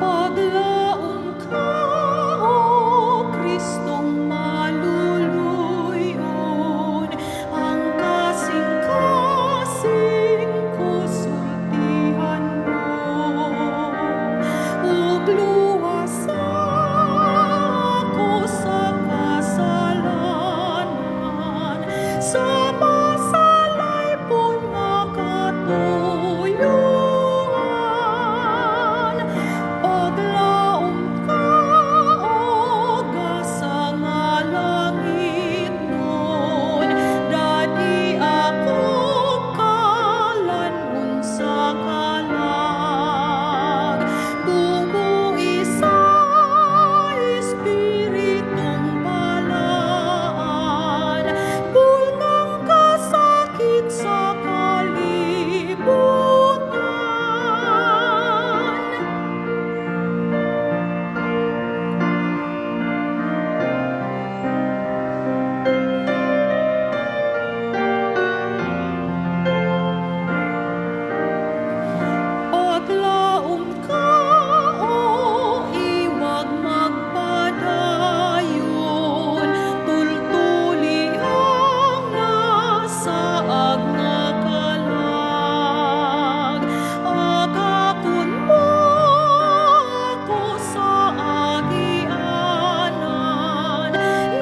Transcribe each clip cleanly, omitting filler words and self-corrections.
Paglaon ka, O Kristong maluluyon, ang kasing-kasing kusultihan mo. Ug luwasan ako sa kasalanan, sa masalay pun makatuyuan. Paglaom ka, O gasa nga langit nun, dadi ako kalanun sa kalag. Bumuhi sa Espiritong balaan, bulngang kasakit sa kalibutan. Paglaom ka, O iwag magpadayon, tultuli ang nasaag nga kalag. Agapon mo ako sa agianan,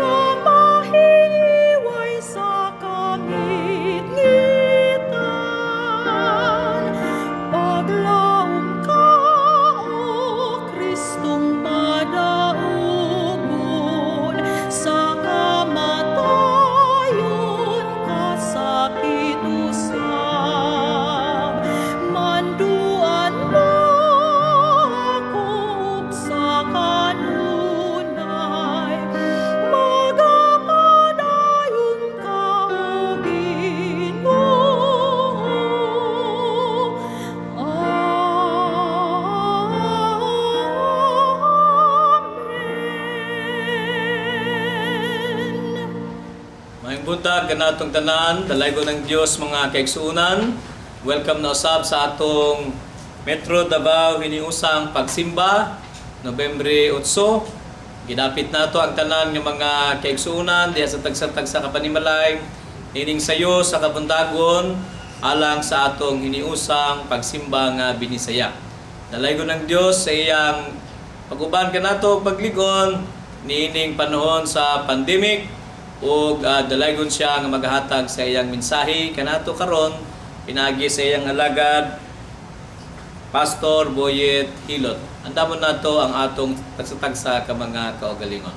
nga mahiway sa kamit-ngitan. Paglaom ka, O Kristong madaugon, sa kamatayon kasakit usab. Manduan mo ako ug sa kanunay, magapadayon ka, O Ginoo. Amen. Maayong buntag kanatong tanan, dalaygon ng Dios mga kaigsuonan. Welcome na usab sa atong Metro Davao hiniusang pagsimba Nobyembre 8. Gidapit nato ang tanan nga mga kaigsuonan diha sa tagsa-tagsa ka Panimalay, ining sayo sa kabuntagon alang sa atong hiniusang pagsimba nga binisaya. Dalaygon ng Dios sa iyang pag-uban kanato pagligon niining panahon sa pandemic ug dalaygon siya nga maghatag sa iyang mensahe kanato karon pinagi sa iyang alagad Pastor Boyet Hilot. Andamon nato ang atong tagsa-tagsa ka mga kaugalingon.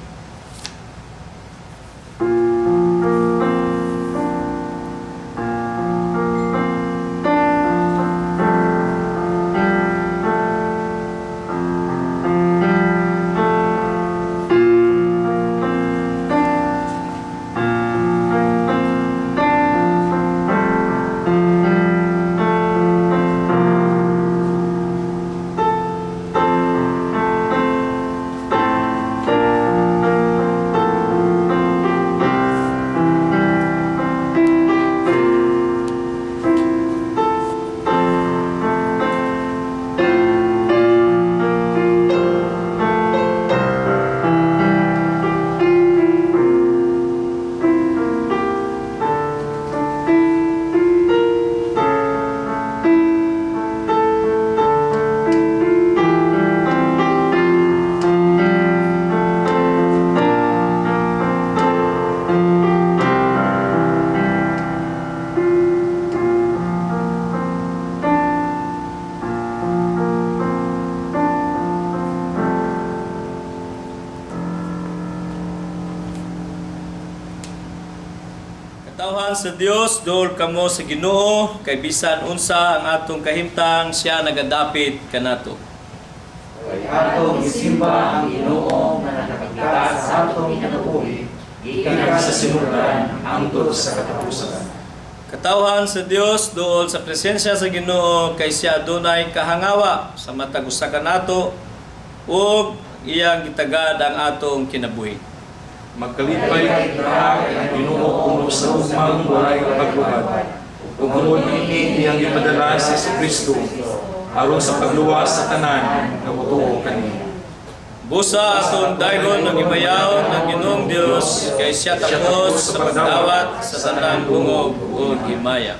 Katawhan sa Dios, dool kamo sa Ginoo, kay bisan unsa ang atong kahimtang siya nagadapit kanato. Kay atong isimba ang Ginoo nga nakakita sa atong kinabuhi, gikan sa sinuran hangtod sa katapusan. Katawhan sa Dios, dool sa presensya sa Ginoo, kay siya adunay kahangawa sa matag usa kanato ug iyang gitagad ang atong kinabuhi. Magkalipay kita ang Ginoo kuno sa umang walay pagluhad. Ug hangod ini iyang ipadala si Kristo aron sa pagluwas sa tanan nga butuo kaniya. Busa aton daygon nagibayawon ng Ginoong Dios kay siya tapos sa pagdawat sa tanang bungog ug himaya.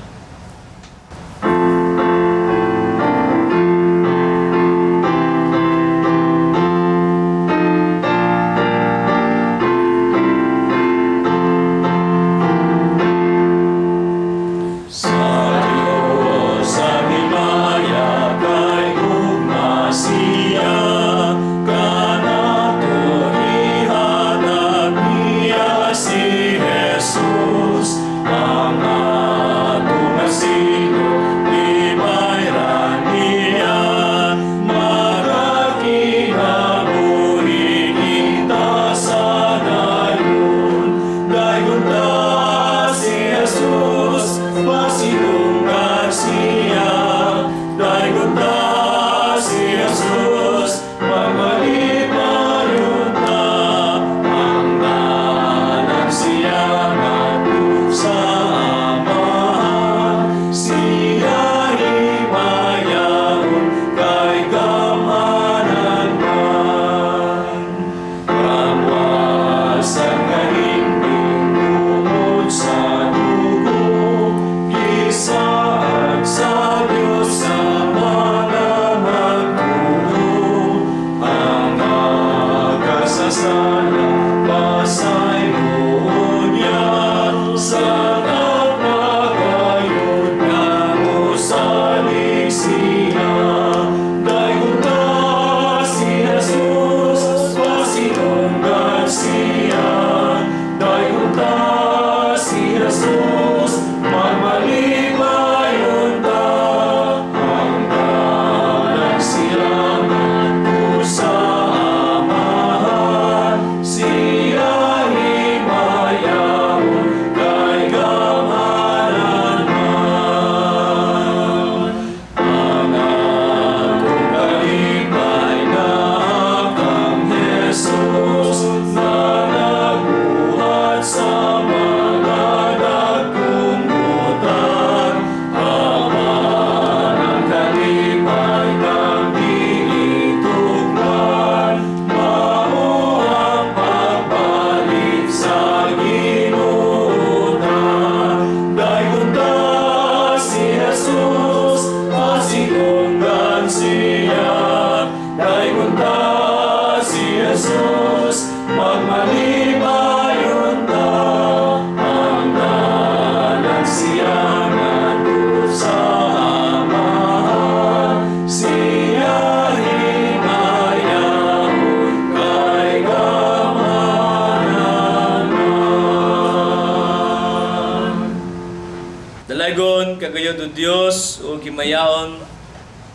Dalaygon kagayod o Dios o gimayaon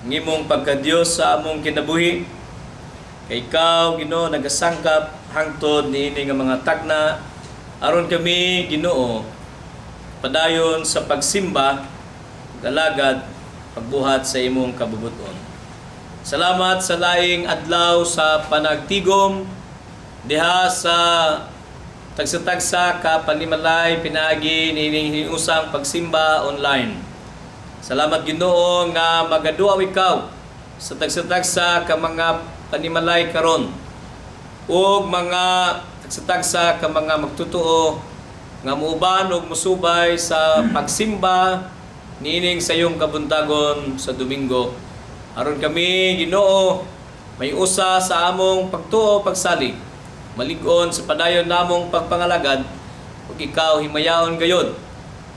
ngimong pagka-Dios sa among kinabuhi. Kay ikaw Ginoo nagasangkap hangtod niini nga mga tagna aron kami Ginoo padayon sa pagsimba galagad pagbuhat sa imong kabubuton. Salamat sa laing adlaw sa panagtigom diha sa tagsa-tagsa ka panimalay pinaagi nining usang pagsimba online. Salamat Ginoo nga magaduaw ikaw sa tagsa-tagsa ka mga panimalay karon ug mga tagsa-tagsa ka mga magtutuo nga muuban ug musubay sa pagsimba nining sa iyong kabuntagon sa Domingo. Aron kami Ginoo may usa sa among pagtuo pagsalig malig-on sa padayon namong pagpangalagad ug ikaw himayaon gayod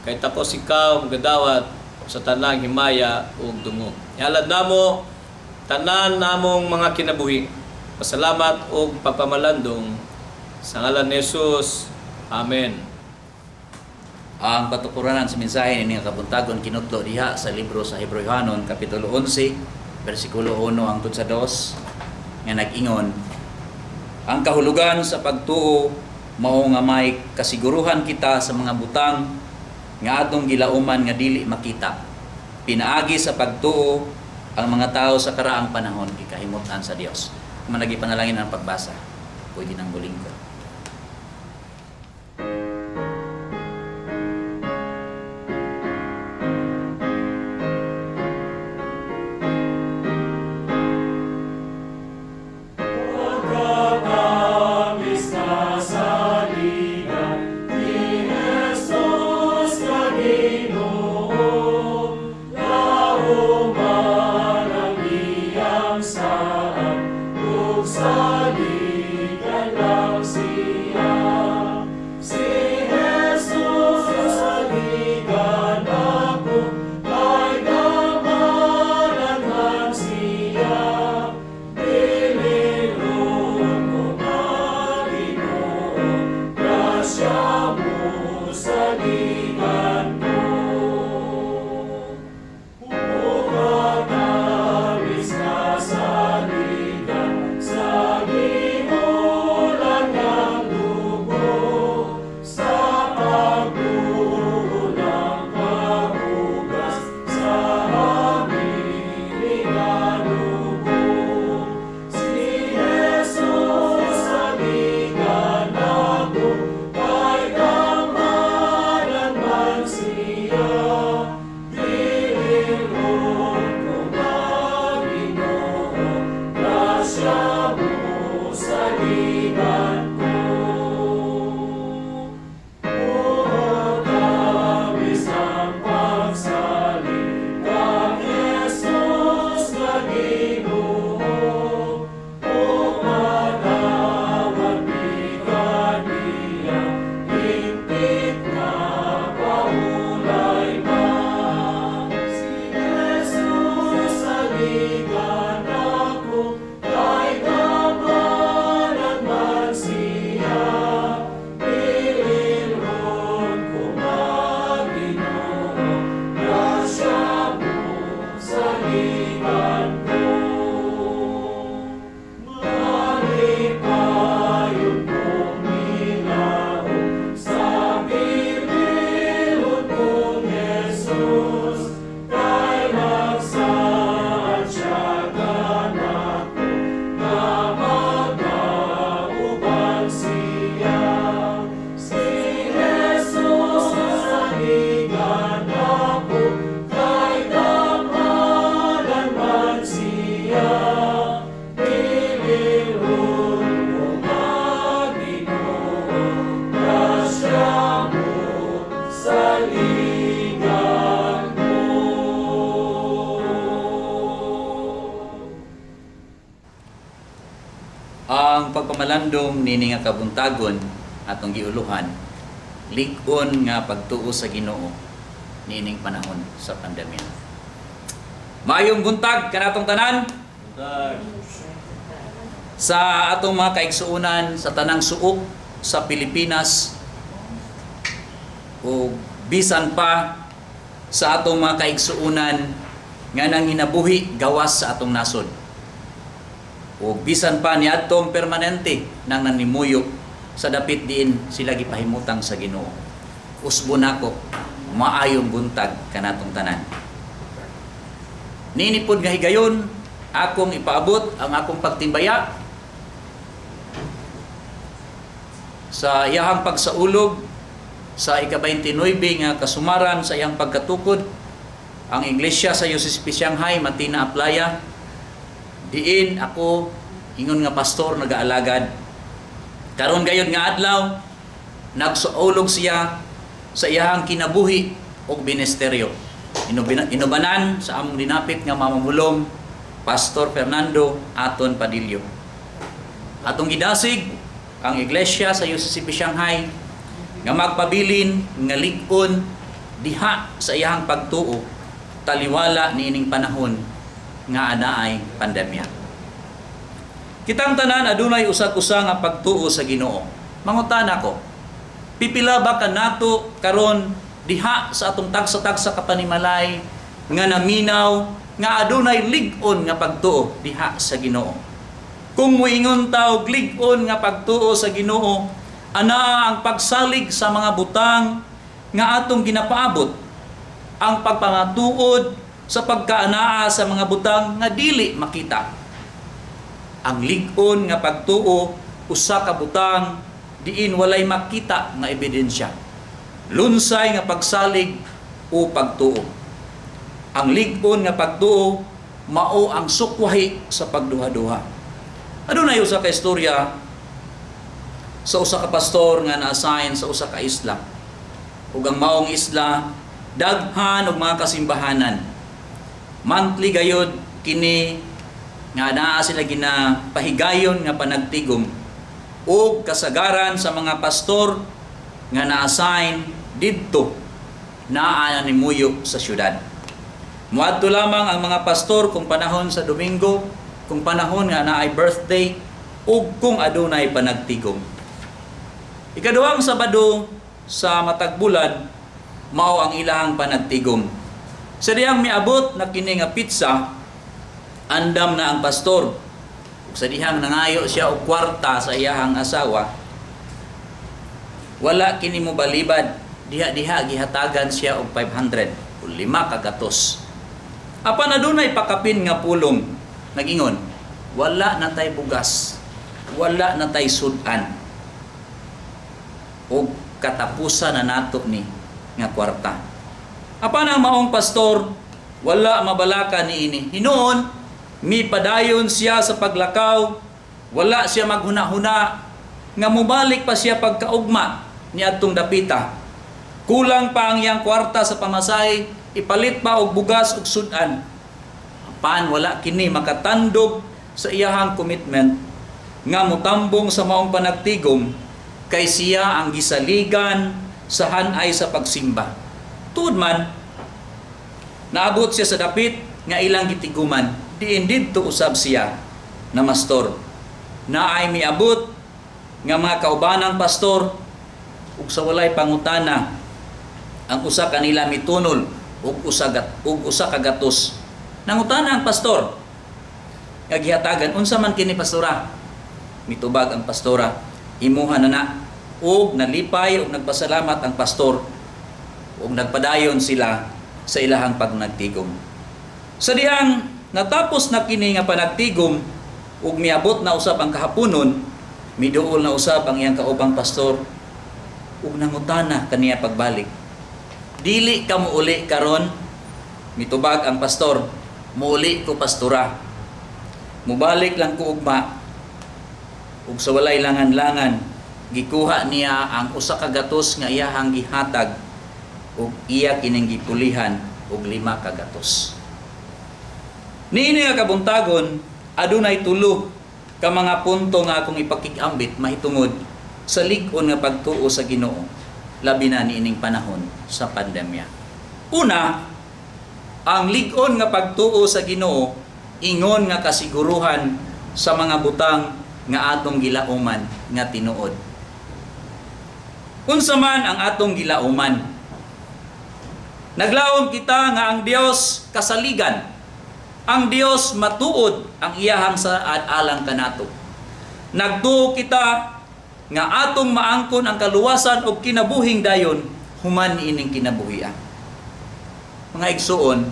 kay tapos ikaw magadawat sa tanang himaya ug dungo. Ihalad namo tanan namong mga kinabuhi. Pasalamat ug pagpamalandong sa ngalan ni Jesus. Amen. Ang patukuranan sa mensahe ni kabuntagon kinutlo diha sa libro sa Hebrehanon kapitulo 11 bersikulo 1 hangtod sa 2 nga nag-ingon ang kahulugan sa pagtuo mao nga may kasiguruhan kita sa mga butang nga atong gilauman nga dili makita. Pinaagi sa pagtuo ang mga tao sa karaang panahon gikahimutan sa Dios. Managi panalangin ang pagbasa. Pwede nang buling ko. Ang pagpamalandong nini nga kabuntagon atong giuluhan, lig-on nga pagtuo sa Ginoo nining panahon sa pandemya. Maayong buntag kanatong tanan sa atong mga kaigsuonan sa tanang suok sa Pilipinas o bisan pa sa atong mga kaigsuonan nga nanginabuhi gawas sa atong nasod. O bisan pa niadtong permanente nang nanimuyo sa dapit diin sila gipahimutang sa Ginoo. Usbo nako, maayong buntag kanatong tanan. Ninipod nga higayon, akong ipaabot ang akong pagtimbaya sa iyahang pagsaulog sa ika-29 nga kasumaran sa iyang pagkatukod ang Iglesia sa UCSP Shanghai, Matina Aplaya. Diin ako ingon nga pastor nagaalagad. Karon gayud nga adlaw nagsuulog siya sa iyahang kinabuhi og ministeryo. Inubanan sa among dinapit nga mamamulong Pastor Fernando Aton Padillo. Atong gidasig ang iglesia sa UCSP Shanghai nga magpabilin nga lig-on diha sa iyahang pagtuo taliwala niining panahon nga anaay pandemya. Kitang tanan adunay usag-usa nga pagtuo sa Ginoo. Mangutana ko, pipila ba kanato karon diha sa atong tagsa-tagsa kapanimalay nga naminaw nga adunay lig-on nga pagtuo diha sa Ginoo? Kung muingon ta og lig-on nga pagtuo sa Ginoo, ana ang pagsalig sa mga butang nga atong ginapaabot, ang pagpamatuod sa pagkaanaa sa mga butang nga dili makita. Ang lig-on nga pagtuo usa ka butang diin walay makita nga ebidensya. Lunsay nga pagsalig o pagtuo. Ang lig-on nga pagtuo mao ang sukwahi sa pagduha-duha. Adunay usa ka istorya sa usa ka pastor nga na-assign sa usa ka isla. Ug ang maong isla daghan og mga kasimbahanan. Monthly gayud kini nga naa sila ginapahigayon nga panagtigom ug kasagaran sa mga pastor nga na-assign didto naa ni muyo sa syudad. Muadto lamang ang mga pastor kung panahon sa Domingo, kung panahon nga naay birthday ug kung adunay panagtigom. Ikaduhang Sabado sa matag bulan mao ang ilahang panagtigom. Sa dihang miabot na kini nga pizza, andam na ang pastor. Ug sa dihang nangayo siya og kwarta sa iyahang asawa, wala kini mo balibad, diha-diha gihatagan siya og 500 o 5 ka gatos. Apan adunay pakapin nga pulong, nagingon, wala na tay bugas, wala na tay sudan. O katapusan na nato ni nga kwarta. Apan ang maong pastor, wala mabalaka niini. Hinuon, mi padayon siya sa paglakaw, wala siya maghuna-huna, nga mubalik pa siya pagkaugma ni adtong dapita. Kulang pa ang iyang kwarta sa pamasahe, ipalit pa og bugas ug sudan. Apan wala kini makatandog sa iyahang commitment nga mutambong sa maong panagtigom kay siya ang gisaligan sa hanay sa pagsimba. Tuod man, naabot siya sa dapit nga ilang gitiguman, diin didto usab siya na mastor. Naay miabot nga mga kaubanang pastor ug sa walay pangutana ang usa kanila mitunol ug usa ka gatos. Nangutana ang pastor, nga gihatagan, unsa man kini pastora? Mitubag ang pastora, imuha na ug nalipay ug nagpasalamat ang pastor ug nagpadayon sila sa ilahang pagnagtigom. Sa dihang natapos na kini nga panagtigom ug miabot na usab ang kahaponon, miduol na usab ang iyang kaubang pastor ug nangutana kaniya pagbalik. Dili ka muuli karon? Mitubag ang pastor, muuli ko pastora. Mubalik lang ko ugma. Ug sa walay langan-langan, gikuha niya ang usa ka gatos nga iyahang gihatag ug iya kining gipulihan og 5 ka gatos. Niini nga kabuntagon, adunay tulo ka mga punto nga akong ipakikambit mahitungod sa lig-on nga pagtuo sa Ginoo labi na niining panahon sa pandemya. Una, ang lig-on nga pagtuo sa Ginoo ingon nga kasiguruhan sa mga butang nga atong gilauman nga tinuod. Unsa man ang atong gilauman? Naglaom kita nga ang Dios kasaligan. Ang Dios matuod ang iyahang sa alang kanato. Nagtuo kita nga atong maangkon ang kaluwasan o kinabuhing dayon human ining kinabuhian. Mga igsuon,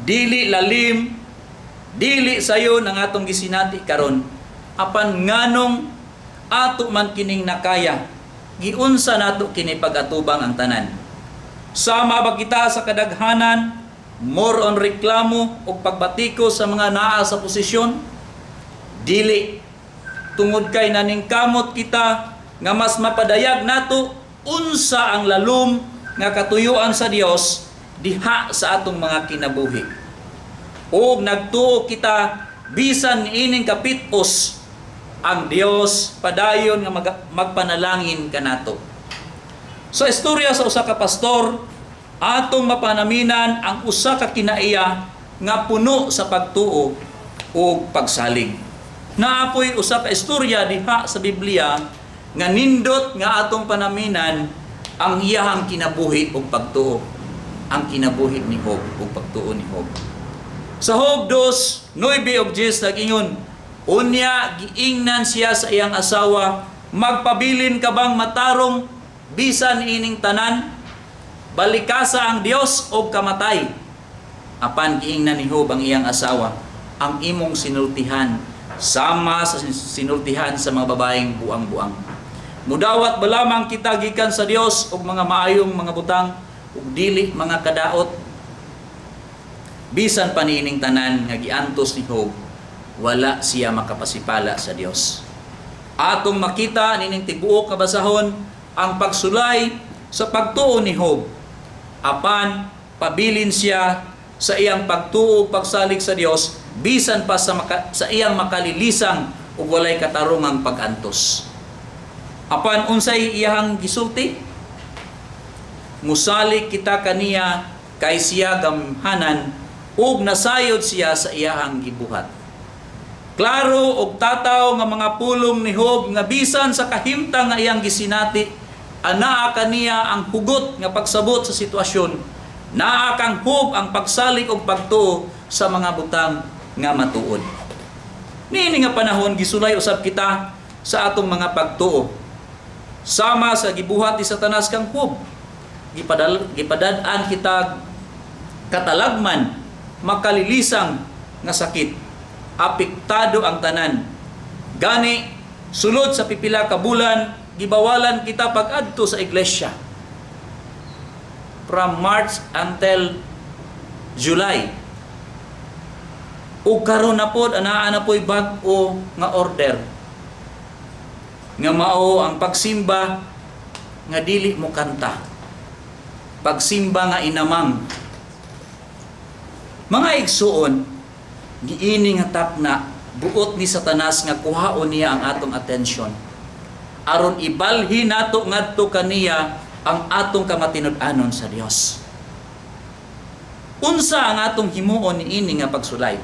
dili lalim, dili sayon ang atong gisinati karon, apan nganong ato man kining nakaya, giunsa nato kini pag-atubang ang tanan. Sama ba kita sa kadaghanan, more on reklamo o pagbatiko sa mga naa sa posisyon? Dili. Tungod kay naningkamot kita nga mas mapadayag nato unsa ang lalom nga katuyuan sa Dios diha sa atong mga kinabuhi. O nagtuo kita bisan niining kapitos ang Dios padayon nga magpanalangin kanato. Sa istorya sa usa ka pastor, atong mapanaminan ang usa ka kinaiya nga puno sa pagtuo o pagsalig. Naapoy usa ka istorya diha sa Biblia nga nindot nga atong panaminan ang iyahang kinabuhi ug pagtuo. Ang kinabuhi ni Job ug pagtuo ni Job. Sa Job 2:9 og 10 nag-ingon, unya giingnan siya sa iyang asawa, magpabilin ka bang matarong bisan ining tanan? Balikasa ang Dios o kamatay. Apan giingnan ni Job ang iyang asawa, ang imong sinultihan sama sa sinultihan sa mga babaeng buang-buang. Mudawat ba lamang kita gikan sa Dios og mga maayong mga butang ug dili mga kadaot? Bisan pa niining tanan nga giantos ni Job, wala siya makapasipala sa Dios. Atong makita nining tibuok nga basahon ang pagsulay sa pagtuo ni Job. Apan pabilin siya sa iyang pagtuo ug pagsalig sa Dios bisan pa sa iyang makalilisang ug walay katarungang pag-antos. Apan unsay iyang gisulti? Musalig kita kaniya kay siya gamhanan ug nasayod siya sa iyang gibuhat. Klaro og tataw nga mga pulong ni Job nga bisan sa kahimtang nga iyang gisinati, anaa kaniya ang hugot nga pagsabot sa sitwasyon. Naa kang Job ang pagsalig og pagtuo sa mga butang nga matuod. Niini nga panahon gisulay usab kita sa atong mga pagtuo. Sama sa gibuhat ni Satanas kang Job, gipadad-an kita katalagman, makalilisang nga sakit. Apektado ang tanan. Gani sulod sa pipila ka bulan gibawalan kita pag-adto sa iglesia. From March until July. O karon na pod anaa na po'y bag-o nga order. Nga mao ang pagsimba nga dili mo kanta. Pagsimba nga inamang. Mga igsuon, giini nga takna buot ni Satanas nga kuhaon niya ang atong atensyon. Aron ibalhin nato ngadto kaniya ang atong kamatinud-anon sa Dios. Unsa ang atong himuon niini nga pagsulay?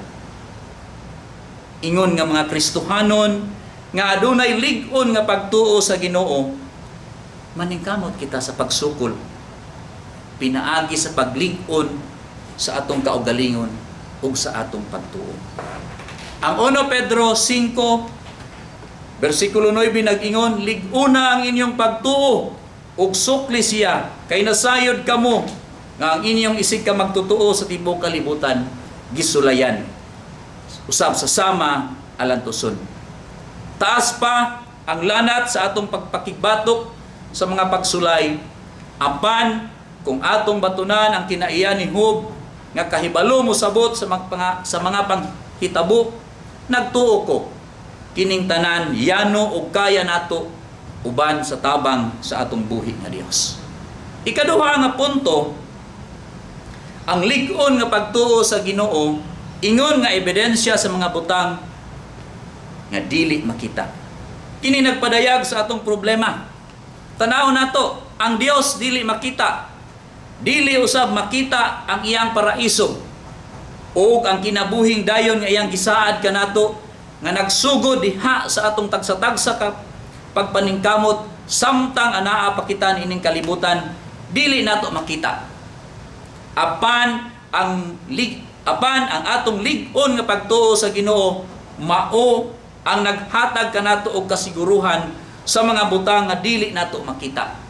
Ingon nga mga Kristohanon nga adunay lig-on nga pagtuo sa Ginoo, maningkamot kita sa pagsukol, pinaagi sa paglig-on sa atong kaugalingon ug sa atong pagtuo. Ang 1 Pedro 5 versikulo 9 nag-ingon, lig-una ang inyong pagtuo ug sukli siya kay nasayod kamo nga ang inyong isig ka magtutuo sa tibuok kalibutan gisulayan usab sa sama alang tuson. Taas pa ang lanat sa atong pagpakigbatok sa mga pagsulay, apan kung atong batunan ang kinaiya ni Job nga kahibalo mo sabot sa mga panghitabo, nagtuo ko kining tanan yano ug kaya nato uban sa tabang sa atong buhi nga Dios. Ikaduha nga punto, ang lig-on nga pagtuo sa Ginoo ingon nga ebidensya sa mga butang nga dili makita. Kini nagpadayag sa atong problema. Tanaw nato, ang Dios dili makita. Dili usab makita ang iyang paraiso o ang kinabuhing dayon nga iyang gisaad kanato nga nagsugod diha sa atong tagsa-tagsa ka pagpaningkamot samtang anaa pakitan ining kalibutan, dili nato makita. Apan ang atong lig-on nga pagtuo sa Ginoo mao ang naghatag kanato og kasiguruhan sa mga butang nga dili nato makita.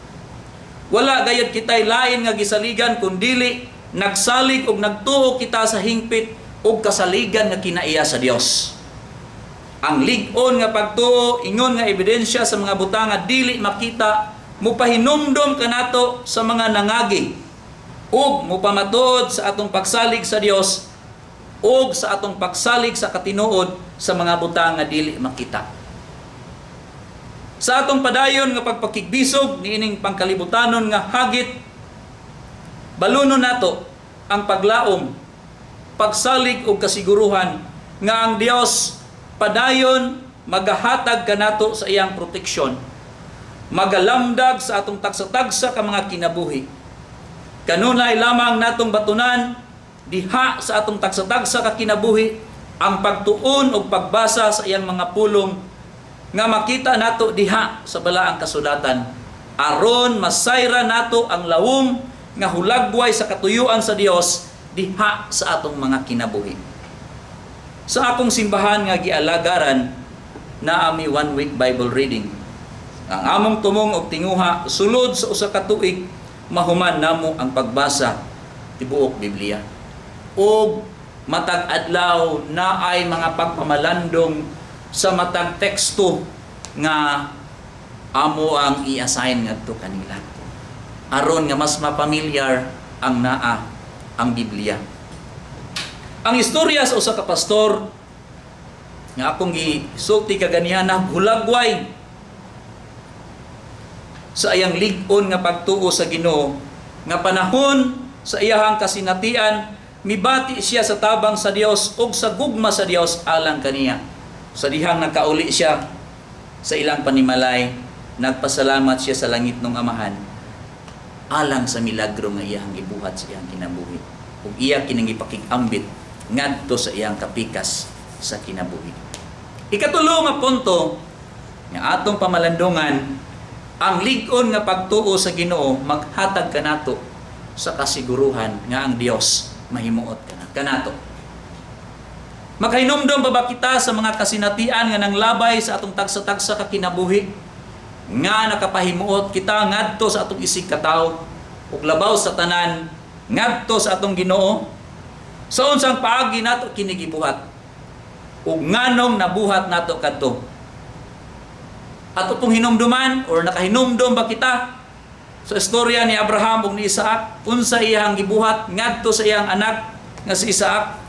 Wala gayud kitay lain nga gisaligan kun dili nagsalig og nagtuo kita sa hingpit og kasaligan nga kinaiya sa Dios. Ang lig-on nga pagtuo ingon nga ebidensya sa mga butang nga dili makita, mupahinumdom kanato sa mga nangagi ug mupamatuod sa atong pagsalig sa Dios ug sa atong pagsalig sa katinuod sa mga butang nga dili makita. Sa atong padayon nga pagpakigbisog niining pangkalibutanon nga hagit, balunon nato ang paglaom, pagsalig ug kasiguruhan nga ang Dios padayon magahatag kanato sa iyang proteksyon, magalamdag sa atong tagsa-tagsa ka mga kinabuhi. Kanunay lamang natong batunan diha sa atong tagsa-tagsa ka kinabuhi ang pagtuon ug pagbasa sa iyang mga pulong nga makita nato diha sa balaang kasulatan, aron masayra nato ang lawom nga hulagway sa katuyuan sa Dios diha sa atong mga kinabuhi. Sa akong simbahan nga gialagaran na ami 1 week Bible reading, ang among tumong og tinguha sulod sa usa ka tuig mahuman namo ang pagbasa tibuok Biblia. Og matag adlaw na ay mga pagpamalandong sa matag teksto nga amo ang i-assign ngadto kanila aron nga mas mapamilyar ang naa ang Biblia. Ang istorya sa usa ka pastor nga akong gisulti kaganihan na hulagway sa iyang lig-on nga pagtuo sa Ginoo nga panahon sa iyahang kasinatian mibati siya sa tabang sa Dios ug sa gugma sa Dios alang kaniya. Sa dihang nakauli siya sa ilang panimalay, nagpasalamat siya sa langit ng Amahan alang sa milagro nga iyang gibuhat sa iyang kinabuhi ug iya kining ipakig-ambit ngadto sa iyang kapikas sa kinabuhi. Ikatulo nga punto nga atong pamalandungan, ang lig-on nga pagtuo sa Ginoo maghatag kanato sa kasiguruhan nga ang Dios mahimuot kanato. Maghinumdom ba kita sa mga kasinatian nga nanglabay sa atong tagsa-tagsa ka kinabuhi nga nakapahimuot kita ngadto sa atong isig katawo ug labaw sa tanan ngadto sa atong Ginoo? Sa unsang paagi nato kini gibuhat ug nganong nabuhat nato kadto? Ato pong hinumduman or nakahinumdom ba kita sa istorya ni Abraham ug ni Isaac unsa iyang gibuhat ngadto sa iyang anak nga si Isaac?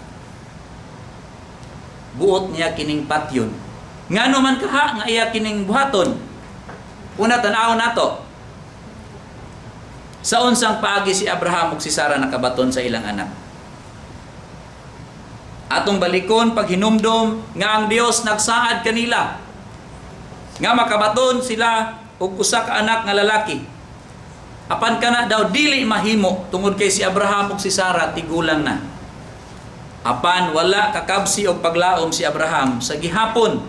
Buot niya kining patyon. Ngano man kaha nga iya kining buhaton? Una tan-aw nato. Sa unsang paagi si Abraham ug si Sarah nakabaton sa ilang anak. Atong balikon paghinumdom nga ang Dios nagsaad kanila nga makabaton sila og usa ka anak nga lalaki. Apan kana daw dili mahimo tungod kay si Abraham ug si Sarah tigulang na. Apan wala kakabsi og paglaom si Abraham sa gihapon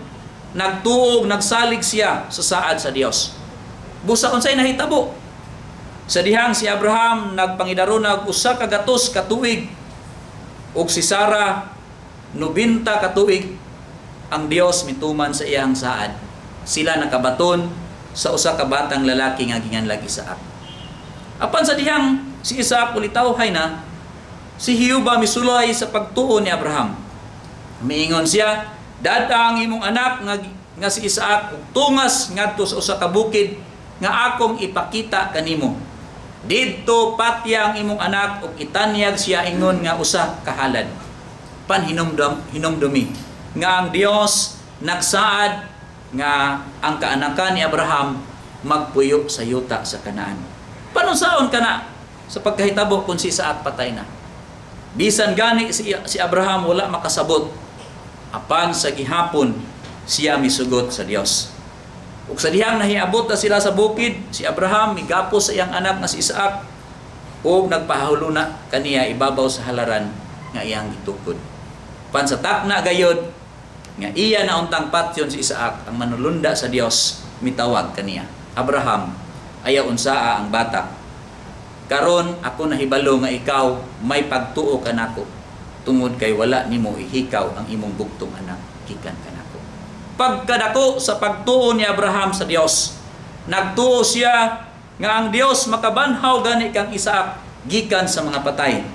nagtuog nagsalig siya sa saad sa Dios. Busa unsay nahitabo? Sa dihang si Abraham nagpangidarona og usa ka gatos ka tuig ug si Sarah 90 ka tuig, ang Dios mituman sa iyang saad. Sila nakabaton sa usa ka batang lalaki nga ginganlag Isaac. Apan sa dihang si Isaac ulitawhay na, si Hiuba misulay sa pagtuo ni Abraham. Miingon siya, dada ang imong anak nga si Isaac ug tungas ngadto sa usa ka bukid nga akong ipakita kanimo. Didto patya ang imong anak ug itanyag siya ingon nga usa ka halad. Hinumdumi nga ang Dios nagsaad nga ang kaanakan ni Abraham magpuyo sa yuta sa Kanaan. Panusaon ka na sa pagkahitabo kung si Isaac patay na. Bisan gani si Abraham wala makasabot, apan sa gihapon siya misugot sa Dios. Ug sa dihang nahiabot na sila sa bukid, si Abraham migapos sa iyang anak na si Isaac ug nagpahulo na kaniya ibabaw sa halaran nga iyang gitukod. Pan sa takna gayod nga iya na untang patyon si Isaac ang manulunda sa Dios, mitawag kaniya, Abraham, ayaw unsaa ang bata. Karon ako nahibalo nga ikaw may pagtuo kanako, tungod kay wala nimo ihikaw ang imong bugtong anak gikan kanako. Pagkadako sa pagtuo ni Abraham sa Dios, nagtuo siya nga ang Dios makabanhaw gani kang Isaac gikan sa mga patay.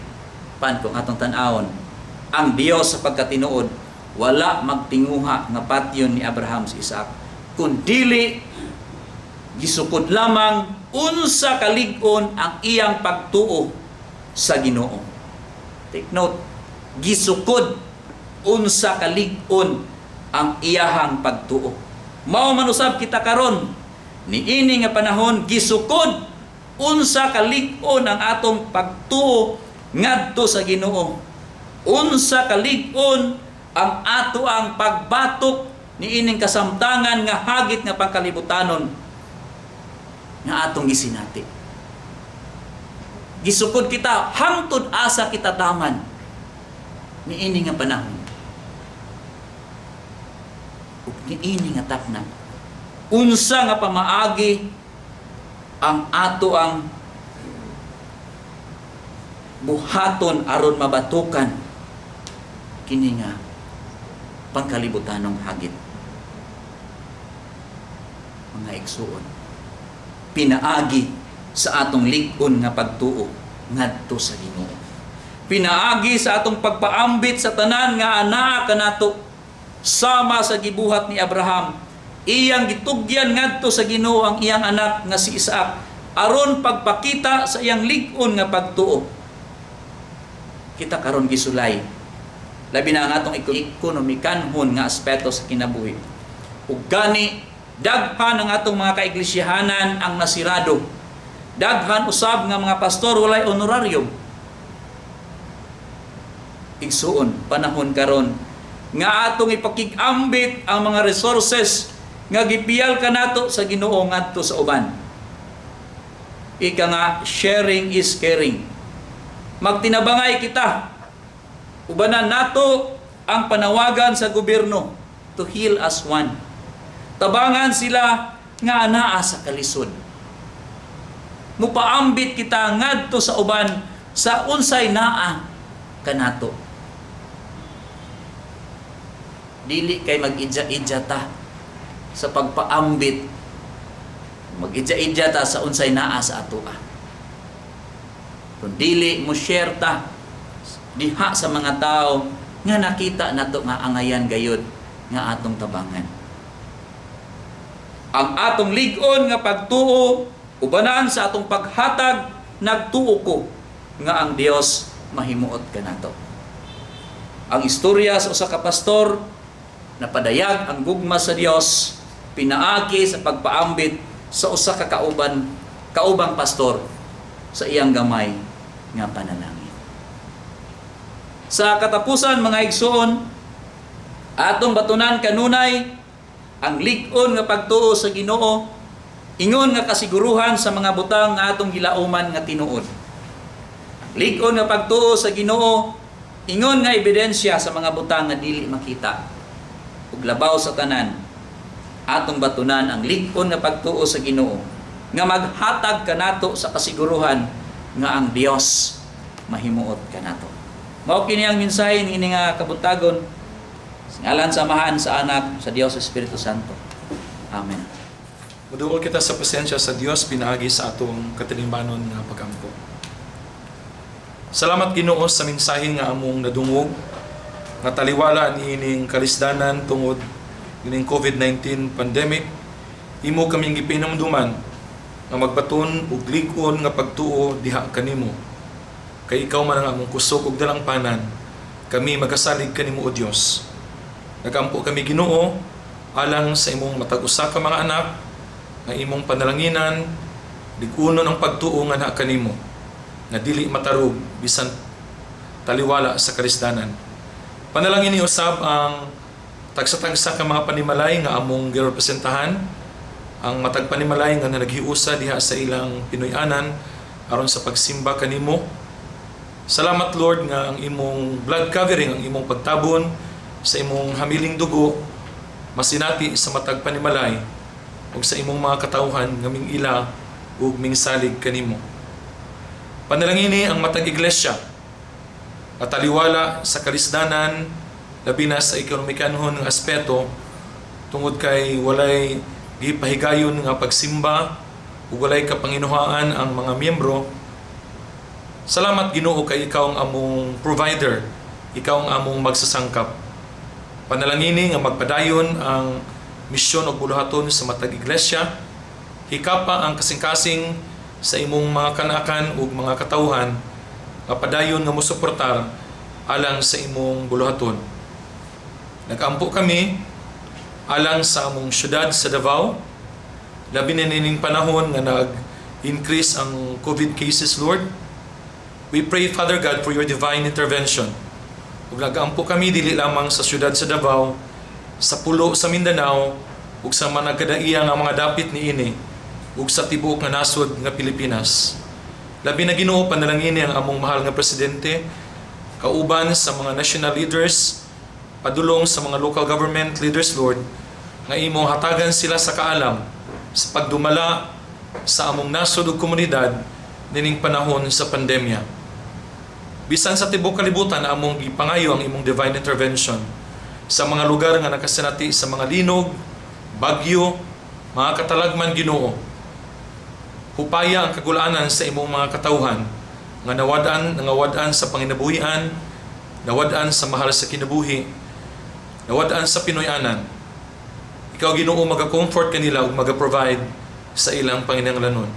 Pan kung atong tan-awon, ang Dios sa pagkatinuod wala magtinguha nga patyon ni Abraham si Isaac, kundili gisukod lamang unsa kalig-on ang iyang pagtuo sa Ginoo. Take note, gisukod unsa kalig-on ang iyahang pagtuo. Mao man usab kita karon niini nga panahon, gisukod unsa kalig-on ang atong pagtuo ngadto sa Ginoo. Unsa kalig-on ang ato ang pagbatok niining kasamtangan nga hagit nga pangkalibutanon nga atong gisinati. Gisukod kita hangtod asa kita daman niini nga panahon. Ug niini nga takna, unsa nga pamaagi ang ato ang buhaton aron mabatukan kini nga pangkalibutanong hagit. Mga igsuon, pinaagi sa atong lig-on nga pagtuo ngadto sa Ginoo. Pinaagi sa atong pagpaambit sa tanan nga anaa kanato sama sa gibuhat ni Abraham. Iyang gitugyan ngadto sa Ginoo ang iyang anak nga si Isaac aron pagpakita sa iyang lig-on nga pagtuo. Kita karon gisulay labi na ang atong ekonomikanhon nga aspeto sa kinabuhi. Ug gani daghan ang atong mga kaiglesiyahanan ang nasirado. Daghan usab nga mga pastor walay honorarium. Igsuon panahon karon nga atong ipakig-ambit ang mga resources nga gipiyal kanato sa Ginoo ngadto sa uban. Ika nga, sharing is caring. Magtinabangay kita. Ubanan nato ang panawagan sa gobyerno to heal as one. Tabangan sila nga anaa sa kalisod. Mupaambit kita ngadto sa uban sa unsay naa kanato. Dili kay mag-idja-idja ta sa pagpaambit. Mag-idja-idja ta sa unsay naa sa atoa. Kung dili mo share ta diha sa mga tao nga nakita nato nga angayan gayud nga atong tabangan. Ang atong lig-on nga pagtuo ubanan sa atong paghatag, nagtuo ko nga ang Dios mahimuot kanato. Ang istorya sa usa ka pastor napadayag ang gugma sa Dios, pinaagi sa pagpaambit sa usa ka kaubang pastor sa iyang gamay nga panalangin. Sa katapusan mga igsoon, atong batunan kanunay ang lig-on nga pagtuo sa Ginoo, ingon nga kasiguruhan sa mga butang nga atong gilauman nga tinuod. Lig-on nga pagtuo sa Ginoo, ingon nga ebidensya sa mga butang nga dili makita. Ug labaw sa tanan, atong batunan ang lig-on nga pagtuo sa Ginoo nga maghatag kanato sa kasiguruhan nga ang Dios mahimuot kanato. Mao kini ang mensahe ini nga kabuntagon sa ngalan samahan sa anak sa Dios sa Espiritu Santo. Amen. Muduol kita sa presensya sa Dios pinaagi sa atong katilimbanon nga pagampo. Salamat Ginoo sa mensahe nga among nadungog nga taliwala niining kalisdanan tungod ining COVID-19 pandemic. Imo kaming gipinamduman nga magbaton og lig-on nga pagtuo diha kanimo. Kay ikaw man ang among kusog ug dalangpanan, kami magasalig kanimo o Dios. Nagampo kami Ginoo alang sa imong matag-usa ka mga anak nga imong panalanginan Diguno ng pagtuo nga na kanimo, na dili matarog bisan taliwala sa kalisdanan. Panalangin ni usab ang tagsa-tagsa ka mga panimalay nga among girepresentahan, ang matag panimalay nga naghiusa diha sa ilang Pinoyanan aron sa pagsimba kanimo. Salamat Lord nga ang imong blood covering, ang imong pagtabon sa imong hamiling dugo masinati sa matag panimalay ug sa imong mga katawhan nga mingila ug mingsalig kanimo. Panalangini ang matag iglesia pataliwala sa kalisdanan labi na sa ekonomikanhon nga aspeto tungod kay walay gipahigayon nga pagsimba ug walay kapanginuhaan ang mga miyembro. Salamat Ginoo kay ikaw ang among provider, ikaw ang among magsasangkap. Panalangini nga magpadayon ang misyon ug buluhaton sa matag iglesia, hikapa ang kasing-kasing sa imong mga kanakan ug mga katawhan nga padayon nga mosuportar alang sa imong buluhaton. Nagampo kami alang sa among syudad sa Davao, labi na nining panahon nga nag-increase ang COVID cases, Lord. We pray, Father God, for your divine intervention. Ug nagaampo kami dili lamang sa syudad sa Davao, sa pulo sa Mindanao, ug sa managkadaiya nga mga dapit niini, ug sa tibuok nga nasod nga Pilipinas. Labi na Ginoo, panalangini ang among mahal nga presidente, kauban sa mga national leaders, padulong sa mga local government leaders, Lord, nga imong hatagan sila sa kaalam sa pagdumala sa among nasod ug komunidad nining panahon sa pandemya. Bisan sa tibuok kalibutan among gipangayo ang imong divine intervention sa mga lugar nga nakasinati sa mga linog, bagyo, mga katalagman Ginoo. Hupaya ang kagulanan sa imong mga katawhan nga nawad-an sa panginabuhian, nawad-an sa mahal sa kinabuhi, nawad-an sa Pinoyanan. Ikaw Ginoo maga-comfort kanila ug maga-provide sa ilang panginahanglanon.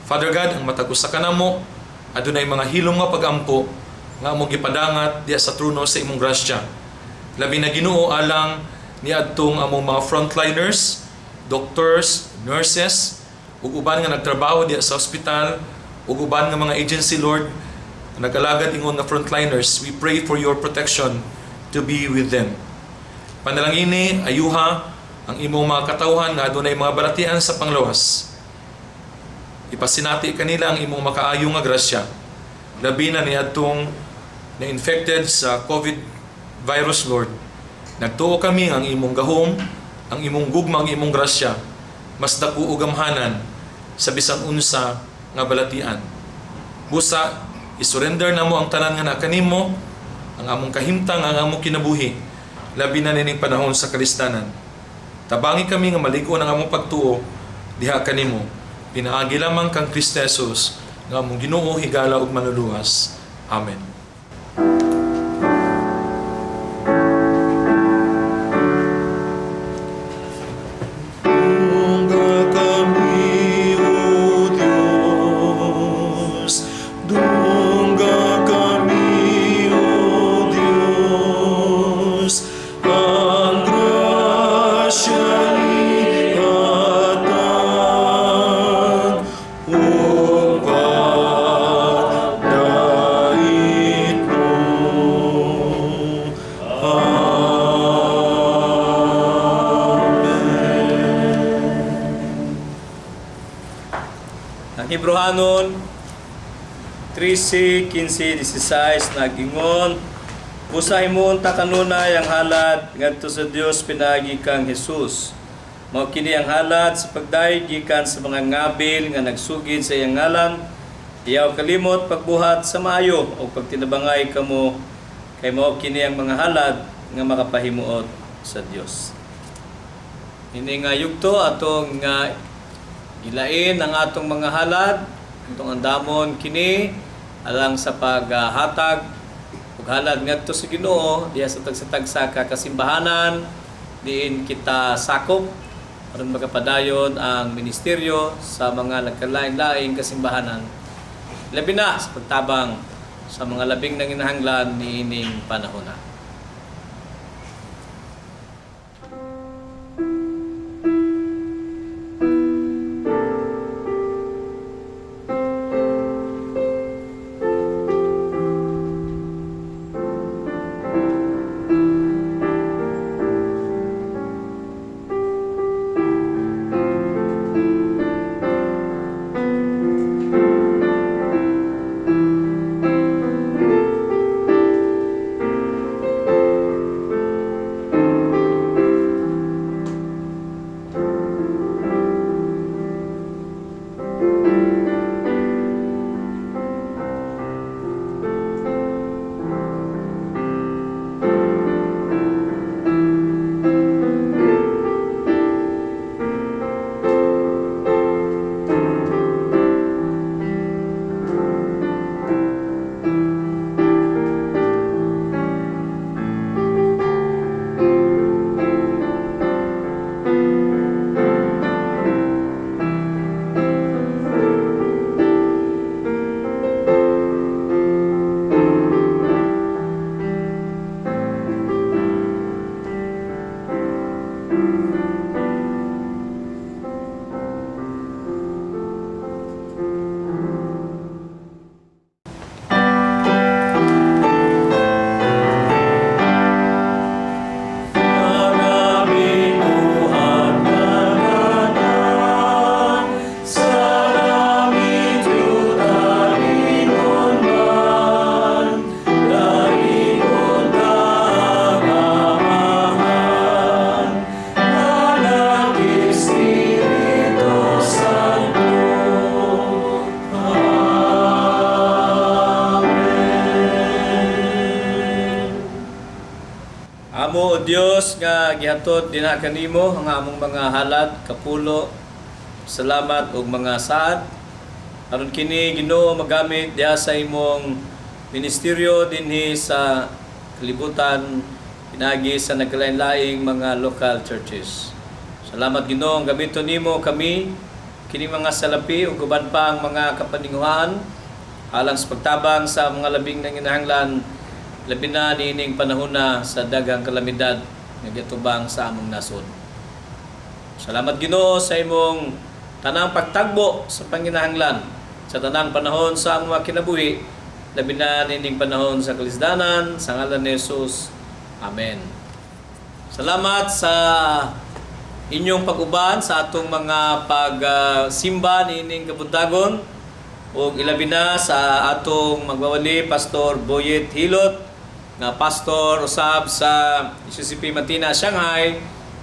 Father God, ang matag usa kanamo adunay mga hilom nga pag-ampo nga among gipadangat diha sa trono sa imong grasya. Labi na Ginoo alang niadtong among mga frontliners, doctors, nurses, ug uban nga nagtrabaho diha sa ospital, ug uban nga mga agency, Lord, nag-alagad ingon nga frontliners. We pray for your protection to be with them. Panalangini, ayuha ang imong mga katawhan nga adunay mga balatian sa panglawas. Ipasinati kanila ang imong makaayo nga grasya. Labi na niadtong na-infected sa COVID virus, Lord. Nagtuo kami ang imong gahom, ang imong gugma, ang imong grasya, mas dako ug gamhanan sa bisan unsa nga balatian. Busa, isurrender namo ang tanan nga na kanimo, ang among kahimtang, ang among kinabuhi, labi na nining panahon sa kalisdanan. Tabangi kami nga maligo ng among pagtuo diha kanimo. Pinaagi lamang kang Kristo Jesus nga among Ginoo, higala ug manluluwas. Amen. Ang Hebrehanon 13:15-16 nag-ingon, usahay mo unta kanunay ang halad ngadto sa Dios pinaagi kang Jesus. Mao kini ang halad sa pagdaig gikan sa mga ngabil nga nagsugid sa iyang ngalan. Iyaw kalimot pagbuhat sa maayo o pagtinabangay kamo kay mao kini ang mga halad nga makapahimuot sa Dios. Ini nga yugto atong nga gilain ang atong mga halad, itong andamon kini alang sa paghatag ug halad ngadto sa Ginoo diha sa tagsa-tagsa ka kasimbahanan diin kita sakop aron magapadayon ang ministeryo sa mga nagkalain-laing kasimbahanan. Labi na sa pagtabang sa mga labing nanginahanglan niining panahon. Amo o Dios nga gihatod dinha kanimo ang among mga halad, kapulo, salamat ug mga saad. Aron kini Ginoo magamit diha sa imong ministeryo dinhi sa kalibutan pinagi sa nagkalain-laing mga local churches. Salamat Ginoo, gamiton nimo kami kini mga salapi ug uban pa ang mga kapaninguhaan alang sa pagtabang sa mga labing nanginahanglan labi na niining panahon na sa daghang kalamidad nga gitubang sa among nasod. Salamat Ginoo sa imong tanang pagtagbo sa panginahanglan sa tanang panahon sa among mga kinabuhi labi na niining panahon sa kalisdanan sa ngalan ni Jesus. Amen. Salamat sa inyong pag-uban sa atong mga pagsimba niining kabuntagon ug ilabi na sa atong magwawali Pastor Boyet Hilot nga pastor usab sa UCCP Matina, Shanghai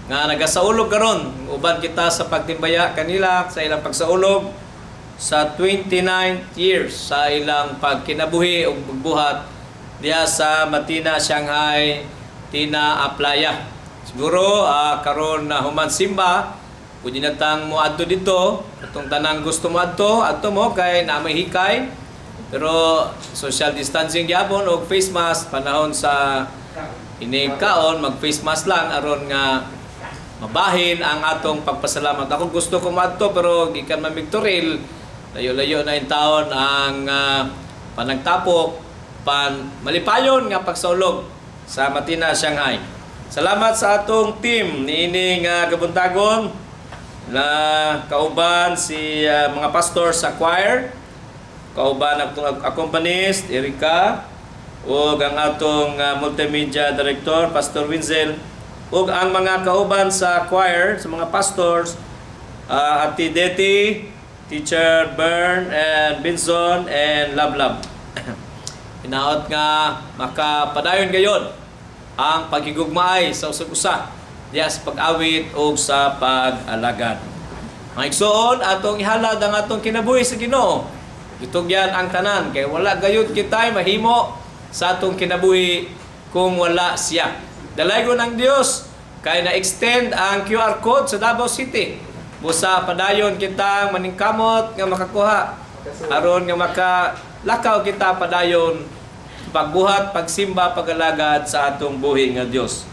nga nagasaulog karon uban kita sa pagtimbaya kanila sa ilang pagsaulog sa 29th years sa ilang pagkinabuhi ug pagbuhat diha sa Matina, Shanghai, Tina Aplaya. Siguro karon na human simba pwede natang moadto dito katong tanang gusto moadto adto mo kay na may hikay. Pero social distancing gyapon og face mask panahon sa inigkaon mag face mask lang aron nga mabahin ang atong pagpasalamat. Ako gusto ko maadto pero gikan mamigturil layo-layo na in taon ang panagtapok malipayon nga pagsaulog sa Matina, Shanghai. Salamat sa atong team niining kabuntagon na kauban si mga pastor sa choir, kauban atong accompanist Erika ug ang atong multimedia director Pastor Winzel ug ang mga kauban sa choir sa mga pastors Ati Deti, Teacher Bern and Binson and Lablab. Hinaot nga makapadayon gayon ang pagigugmaay sa usag-usa diya sa pag-awit o sa pag-alagad. Mga igsoon, atong ihalad ang atong kinabuhi sa Ginoo. Itugyan ang tanan kay wala gayud kitay mahimo sa atong kinabuhi kung wala siya. Dalaygon ang Dios kay na-extend ang QR code sa Davao City. Busa padayon kita maningkamot nga makakuha aron nga makalakaw kita padayon pagbuhat, pagsimba, pagalagad sa atong buhi nga Dios.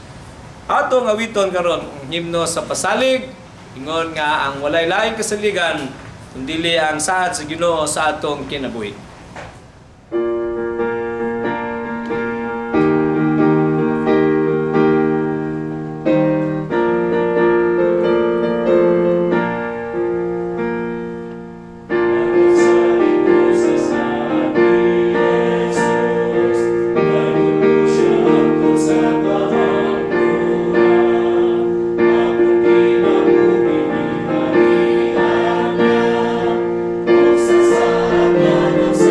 Atong awiton karon himno sa pasalig ingon nga ang walay laing kasaligan kundi ang saad sa Ginoo sa atong kinabuhi. Sa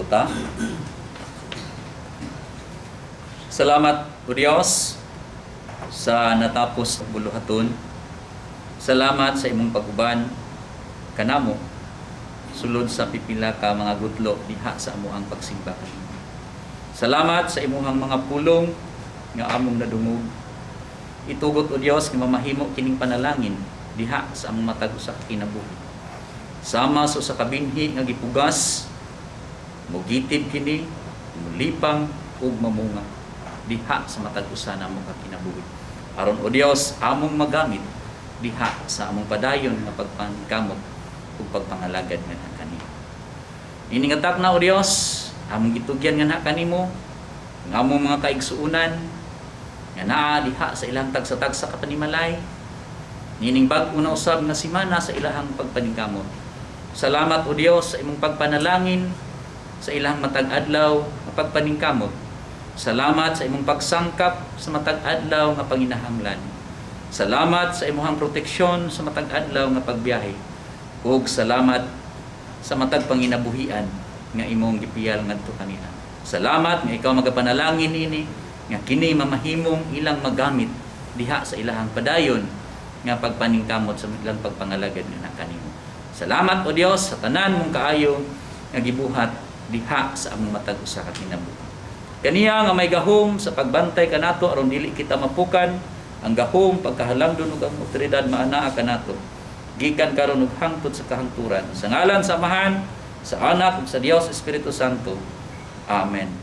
ta. Salamat o Dios sa natapos ang buluhaton. Salamat sa imong pag-uban kanamo sulod sa pipila ka mga gutlo diha sa amuang pagsimba. Salamat sa imong mga pulong nga among nadungog. Itugot o Dios nga mamahimo kining panalangin diha sa among matag usa ka kinabuhi. Sama sa kabinhi nga gipugas, mugitid kini, mulipang ug mamunga diha sa matag usa namo ka kinabuhi. Aron o Dios among magamit diha sa among padayon nga pagpangkamot ug pagpangalagad nga kanimo. Iningatak na o Dios, among gitugyan nga na kanimo, ang among mga kaigsuunan nga naa diha sa ilang tagsa-tagsa ka panimalay. Nining bag-o na usab nga semana sa ilahang pagpaningkamot. Salamat o Dios sa imong pagpanalangin sa ilang matag adlaw nga pagpaningkamot. Salamat sa imong pagsangkap sa matag adlaw nga panginahanglan. Salamat sa imong proteksyon sa matag adlaw nga pagbiyahe. Ug salamat sa matag panginabuhian nga imong gipiyal ngadto kanina. Salamat nga ikaw magapanalangin ini nga kini mamahimong ilang magamit diha sa ilahang padayon nga pagpaningkamot sa ilang pagpangalagad nga kanimo. Salamat o Dios sa tanan mong kaayo nga gibuhat diha sa among matag usa ka kinabuhi. Kaniya nga may gahom sa pagbantay kanato aron dili kita mapukan, ang gahom pagkahalangdon ug ang otoridad maanaa kanato gikan karon ug hangtod sa kahangturan. Sa ngalan sa Amahan, sa Anak ug sa Dios Espiritu Santo. Amen.